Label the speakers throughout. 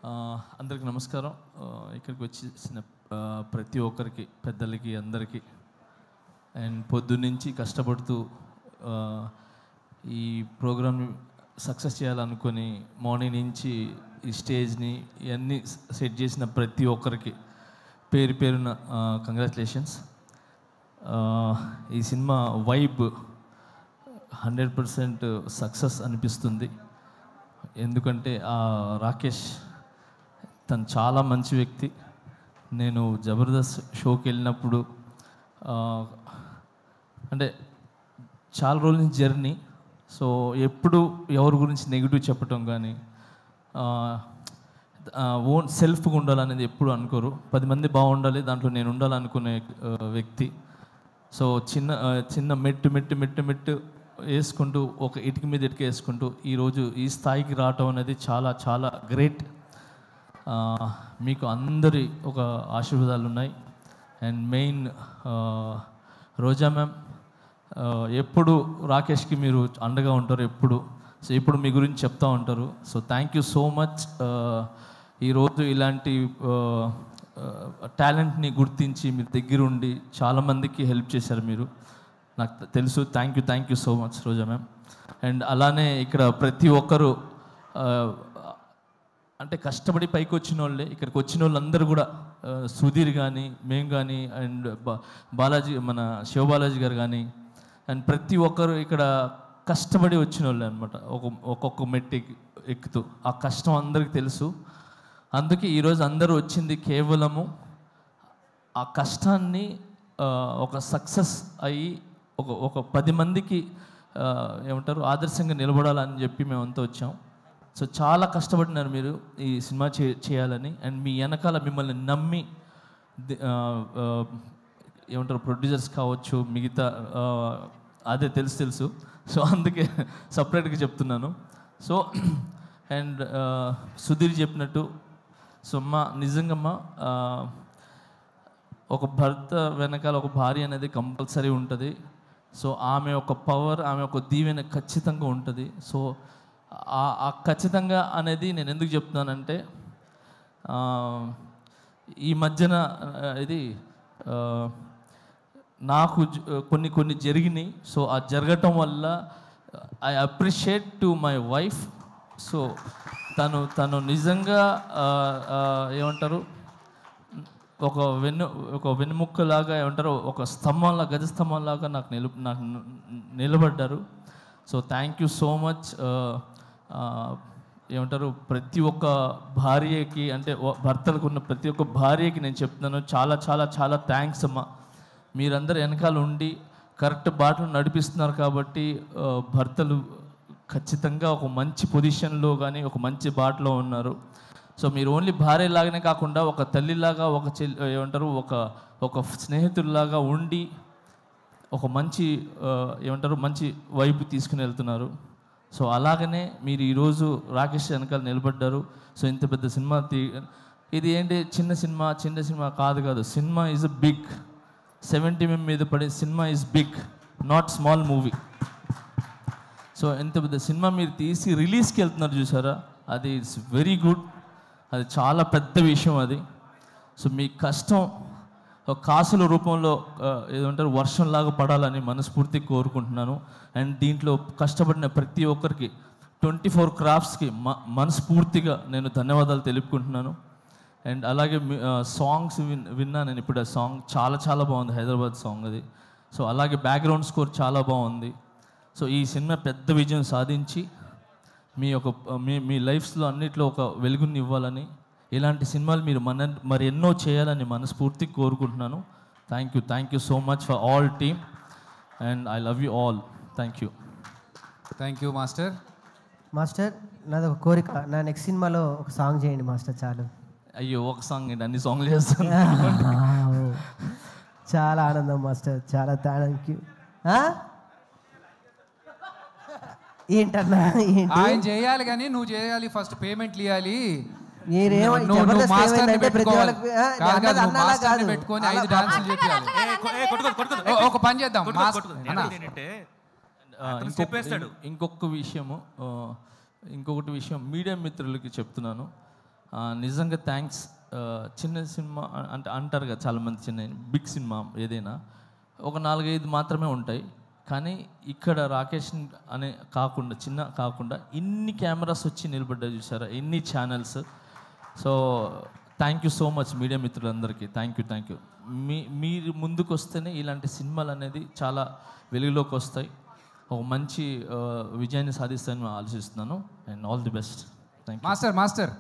Speaker 1: అందరికి నమస్కారం. ఇక్కడికి వచ్చేసిన ప్రతి ఒక్కరికి, పెద్దలకి, అందరికీ అండ్ పొద్దున్నుంచి కష్టపడుతూ ఈ ప్రోగ్రామ్ సక్సెస్ చేయాలనుకొని మార్నింగ్ నుంచి ఈ స్టేజ్ని ఇవన్నీ సెట్ చేసిన ప్రతి ఒక్కరికి పేరు పేరున కంగ్రాచులేషన్స్. ఈ సినిమా వైబ్ 100% సక్సెస్ అనిపిస్తుంది. ఎందుకంటే రాకేష్ తను చాలా మంచి వ్యక్తి. నేను జబర్దస్త్ షోకి వెళ్ళినప్పుడు అంటే చాలా రోజుల నుంచి జర్నీ, సో ఎప్పుడు ఎవరి గురించి నెగిటివ్ చెప్పటం కానీ ఓన్ సెల్ఫ్గా ఉండాలనేది ఎప్పుడు అనుకోరు. 10 మంది బాగుండాలి, దాంట్లో నేను ఉండాలనుకునే వ్యక్తి. సో చిన్న మెట్టు వేసుకుంటూ ఒక ఇటుక మీద ఇటుక వేసుకుంటూ ఈరోజు ఈ స్థాయికి రావటం అనేది చాలా చాలా గ్రేట్. మీకు అందరి ఒక ఆశీర్వాదాలు ఉన్నాయి. అండ్ మెయిన్ రోజా మ్యామ్, ఎప్పుడు రాకేష్కి మీరు అండగా ఉంటారు ఎప్పుడు. సో ఇప్పుడు మీ గురించి చెప్తూ ఉంటారు. So thank you so much. ఈరోజు ఇలాంటి టాలెంట్ని గుర్తించి మీరు దగ్గరుండి చాలామందికి హెల్ప్ చేశారు మీరు, నాకు తెలుసు. Thank you so much Roja ma'am. And అలానే ఇక్కడ ప్రతి ఒక్కరు అంటే కష్టపడి పైకి వచ్చిన వాళ్ళే. ఇక్కడికి వచ్చిన వాళ్ళందరూ కూడా సుధీర్ కానీ, మేము కానీ, అండ్ బాలాజీ, మన శివబాలాజీ గారు కానీ, అండ్ ప్రతి ఒక్కరు ఇక్కడ కష్టపడి వచ్చిన వాళ్ళే అనమాట. ఒక్కొక్క మెట్టు ఎక్కుతూ ఆ కష్టం అందరికీ తెలుసు. అందుకే ఈరోజు అందరూ వచ్చింది కేవలము ఆ కష్టాన్ని ఒక సక్సెస్ అయ్యి ఒక 10 మందికి ఏమంటారు ఆదర్శంగా నిలబడాలని చెప్పి మేమంతా వచ్చాం. సో చాలా కష్టపడినారు మీరు ఈ సినిమా చేయాలని. అండ్ మీ వెనకాల మిమ్మల్ని నమ్మి ఏమంటారు ప్రొడ్యూసర్స్ కావచ్చు, మిగతా అదే తెలుసు. సో అందుకే సపరేట్గా చెప్తున్నాను. సో అండ్ సుధీర్ చెప్పినట్టు, సో నిజంగా ఒక భర్త వెనకాల ఒక భార్య అనేది కంపల్సరీ ఉంటుంది. సో ఆమె ఒక పవర్, ఆమె ఒక దీవెన ఖచ్చితంగా ఉంటుంది. సో ఆ ఖచ్చితంగా అనేది నేను ఎందుకు చెప్తున్నానంటే, ఈ మధ్యన ఇది నాకు కొన్ని జరిగినాయి. సో ఆ జరగటం వల్ల I appreciate to my wife. So తను నిజంగా ఏమంటారు ఒక వెన్నుముక్కలాగా, ఏమంటారు ఒక స్తంభంలా, గజ స్తంభంలాగా నాకు నిలబడ్డారు. So thank you so much. ఏమంటారు ప్రతి ఒక్క భార్యకి, అంటే భర్తలకు ఉన్న ప్రతి ఒక్క భార్యకి నేను చెప్తున్నాను, చాలా చాలా చాలా థ్యాంక్స్ అమ్మా. మీరందరూ వెనకాల ఉండి కరెక్ట్ బాటలు నడిపిస్తున్నారు కాబట్టి భర్తలు ఖచ్చితంగా ఒక మంచి పొజిషన్లో కానీ ఒక మంచి బాటలో ఉన్నారు. సో మీరు ఓన్లీ భార్యలాగానే కాకుండా ఒక తల్లిలాగా, ఏమంటారు ఒక స్నేహితుల్లాగా ఉండి ఒక మంచి ఏమంటారు మంచి వైపు తీసుకుని వెళ్తున్నారు. సో అలాగనే మీరు ఈరోజు రాకేష్ వెనకాల నిలబడ్డారు. సో ఇంత పెద్ద సినిమా ఇది ఏంటి చిన్న సినిమా కాదు. Cinema is a big. 70 mm మీద పడే cinema is big, not small movie. So ఎంత పెద్ద సినిమా మీరు తీసి రిలీజ్కి వెళ్తున్నారు చూసారా, అది ఇట్స్ వెరీ గుడ్. అది చాలా పెద్ద విషయం అది. సో మీ కష్టం ఒక కాసుల రూపంలో ఏదంటారు వర్షంలాగా పడాలని మనస్ఫూర్తిగా కోరుకుంటున్నాను. అండ్ దీంట్లో కష్టపడిన ప్రతి ఒక్కరికి 24 క్రాఫ్ట్స్కి మనస్ఫూర్తిగా నేను ధన్యవాదాలు తెలుపుకుంటున్నాను. అండ్ అలాగే సాంగ్స్ విన్నా నేను ఇప్పుడు. ఆ సాంగ్ చాలా చాలా బాగుంది, హైదరాబాద్ సాంగ్ అది. సో అలాగే బ్యాక్గ్రౌండ్ స్కోర్ చాలా బాగుంది. సో ఈ సినిమా పెద్ద విజయం సాధించి మీ లైఫ్స్లో అన్నిట్లో ఒక వెలుగుని ఇవ్వాలని, ఇలాంటి సినిమాలు మీరు మరి ఎన్నో చేయాలని మనస్ఫూర్తిగా కోరుకుంటున్నాను. Thank you so much for all team and I love you all. Thank you
Speaker 2: master. నాది ఒక కోరిక, నా నెక్స్ట్ సినిమాలో ఒక సాంగ్ చేయండి మాస్టర్. చాలు.
Speaker 1: అయ్యో ఒక సాంగ్ ఏంటి, అన్ని సాంగ్లు చేస్తాను.
Speaker 2: చాలా ఆనందం మాస్టర్, చాలా థ్యాంక్ యూ. ఏంటన్నా
Speaker 3: ఆయన చేయాలి కానీ నువ్వు చేయాలి, ఫస్ట్ పేమెంట్లు ఇవ్వాలి. పెట్టుకొని 5 డాన్సులు చెప్పాలి. ఒక పని చేద్దాం.
Speaker 1: ఇంకొకటి విషయం మీడియా మిత్రులకి చెప్తున్నాను. నిజంగా థ్యాంక్స్. చిన్న సినిమా అంటే అంటారు కదా చాలామంది, చిన్న బిగ్ సినిమా ఏదైనా ఒక 4-5 మాత్రమే ఉంటాయి, కానీ ఇక్కడ రాకేష్ అనే కాకుండా చిన్న కాకుండా ఇన్ని కెమెరాస్ వచ్చి నిలబడ్డాయి చూసారా, ఎన్ని channels. So thank you so much media మిత్రులందరికీ. Thank you. మీరు ముందుకు వస్తేనే ఇలాంటి సినిమాలు అనేది చాలా వెలుగులోకి వస్తాయి, ఒక మంచి విజయాన్ని సాధిస్తానని ఆలోచిస్తున్నాను. And all the best. Thank you.
Speaker 3: Master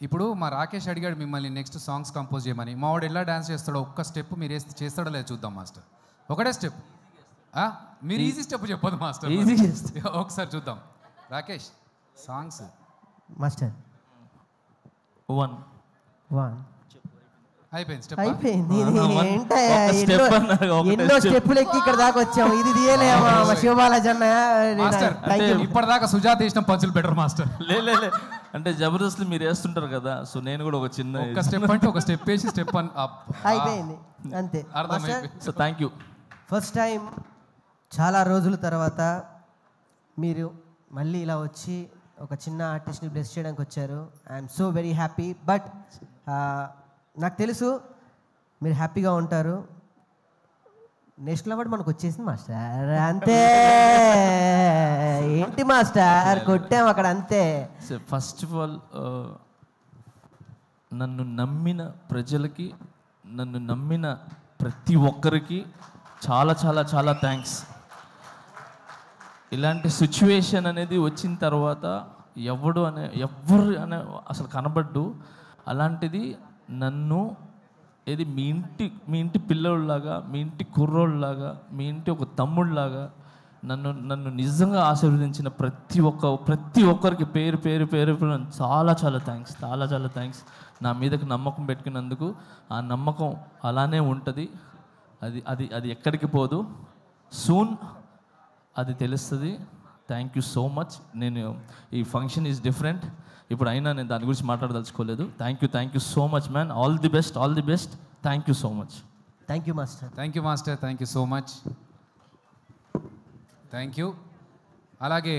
Speaker 3: ఇప్పుడు మా రాకేష్ అడిగాడు మిమ్మల్ని నెక్స్ట్ సాంగ్స్ కంపోజ్ చేయమని. మా వాడు ఎలా డాన్స్ చేస్తాడో ఒక్క స్టెప్ మీరు చేస్తాడో లేదు చూద్దాం మాస్టర్. ఒకటే స్టెప్, మీరు ఈజీ స్టెప్ చెప్పదు మాస్టర్,
Speaker 1: ఈజీ
Speaker 3: ఒకసారి చూద్దాం. రాకేష్ సాంగ్స్
Speaker 2: మాస్టర్
Speaker 1: 1
Speaker 3: అయిపోయింది స్టెప్.
Speaker 2: అయిపోయింది.
Speaker 1: ఒక
Speaker 2: ఏంటో
Speaker 1: step అన్నారు, ఒకటే
Speaker 2: ఎన్నో
Speaker 1: step.
Speaker 2: స్టెప్పులు ఎక్కి ఇక్కడ దాకా వచ్చాము, ఇది తీయలేమా శివబాలాజీ
Speaker 3: మాస్టర్ ఇప్పటిదాకా సుజాత వేసిన పంచులు బెటర్ మాస్టర్.
Speaker 1: లే అంటే జబర్దస్త్ మీరు వేస్తుంటారు కదా, సో నేను కూడా ఒక చిన్న
Speaker 3: ఒక స్టెప్ అంటే ఒక స్టెప్ వేసి స్టెప్
Speaker 2: అయిపోయింది అంతే.
Speaker 3: అర్థమైపోయింది.
Speaker 1: So thank you.
Speaker 2: First time చాలా రోజుల తర్వాత మీరు మళ్ళీ ఇలా వచ్చి ఒక చిన్న ఆర్టిస్ట్ని బ్లెస్ చేయడానికి వచ్చారు. I'm so very happy. But నాకు తెలుసు మీరు హ్యాపీగా ఉంటారు. నేషనల్ అవార్డు మనకు వచ్చేసింది మాస్టర్, అంతే. ఏంటి మాస్టర్ కొట్టాం అక్కడ, అంతే.
Speaker 1: ఫస్ట్ ఆఫ్ ఆల్ నన్ను నమ్మిన ప్రజలకి, నన్ను నమ్మిన ప్రతి ఒక్కరికి చాలా చాలా చాలా థ్యాంక్స్. ఇలాంటి సిచ్యువేషన్ అనేది వచ్చిన తర్వాత ఎవరు అనే అసలు కనబడ్డు. అలాంటిది నన్ను మీ ఇంటి పిల్లోళ్ళలాగా, మీ ఇంటి కుర్రోళ్ళలాగా, మీ ఇంటి ఒక తమ్ముళ్ళలాగా నన్ను నిజంగా ఆశీర్వదించిన ప్రతి ఒక్కరికి పేరు చాలా చాలా థ్యాంక్స్. నా మీదకి నమ్మకం పెట్టుకున్నందుకు. ఆ నమ్మకం అలానే ఉంటుంది, అది ఎక్కడికి పోదు. సూన్ అది తెలుస్తుంది. Thank you so much. నేను ఈ ఫంక్షన్ ఈజ్ డిఫరెంట్, ఇప్పుడు అయినా నేను దాని గురించి మాట్లాడదలుచుకోలేదు. Thank you so much man. All the best. Thank you so much.
Speaker 2: Thank you master.
Speaker 3: Thank you so much. Thank you. అలాగే